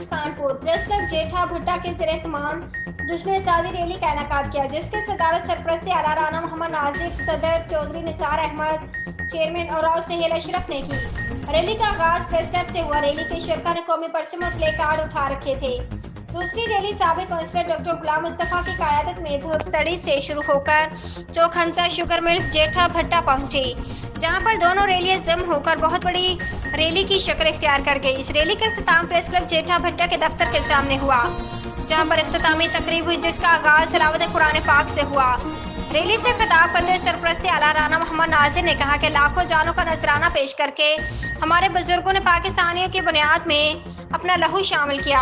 Kanpur press club जेठा भट्टा के ज़रिए तमाम जश्न आज़ादी रैली का इनेकाद किया, जिसके सदारत सरपरस्ती आला राना मोहम्मद नाजिर, सदर चौधरी निसार अहमद, चेयरमैन और सुहेल अशरफ ने की। रैली का आगाज प्रेस क्लब से हुआ। रैली के शरका ने कौमी परचम और प्ले कार्ड उठा रखे थे। दूसरी रैली साबिक काउंसलर डॉक्टर गुलाम मुस्तफा की क़यादत में धूपसड़ी से शुरू होकर चौखंसा शुगर मिल जेठा भट्टा पहुंची, जहां पर दोनों रैलियां जम होकर बहुत बड़ी रैली की शक्ल इख्तियार कर गई। इस रैली का इख्तिताम प्रेस क्लब जेठा भट्टा के दफ्तर के सामने हुआ, जहां पर इख्तितामी तकरीब हुई, जिसका आगाज तिलावत कुरान पाक से हुआ। रैली से खिताब करते सरपरस्ती आला राना मोहम्मद नाजिर ने कहा कि लाखों जानों का नजराना पेश करके हमारे बुजुर्गों ने पाकिस्तानियों की बुनियाद में अपना लहू शामिल किया।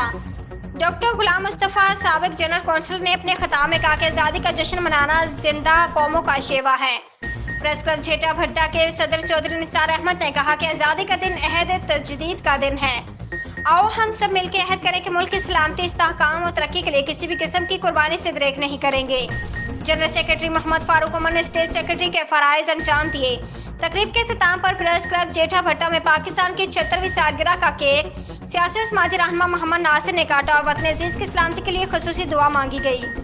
डॉक्टर गुलाम मुस्तफा साबिक जनरल कौंसल ने अपने खिताब में कहा कि आज़ादी का जश्न मनाना जिंदा कौमों का शेवा है। प्रेस क्लब जेठा भट्टा के सदर चौधरी निसार अहमद ने कहा कि आज़ादी का दिन अहद तजदीद का दिन है। आओ हम सब मिलकर अहद करें कि मुल्क की सलामती, इस्तेहकाम और तरक्की के लिए किसी भी किस्म की कुर्बानी से दरेक नहीं करेंगे। जनरल सेक्रेटरी मोहम्मद फारूक उमर ने स्टेट सेक्रेटरी के फराइज अंजाम दिए। तकरीब के इख्तिताम पर प्रेस क्लब जेठा भट्टा में पाकिस्तान की 76वीं सालगिरह का केक सियासी और समाजी रहनुमा मोहम्मद नासिर ने काटा और वतन अजीज की सलामती के लिए खुसूसी दुआ मांगी गई।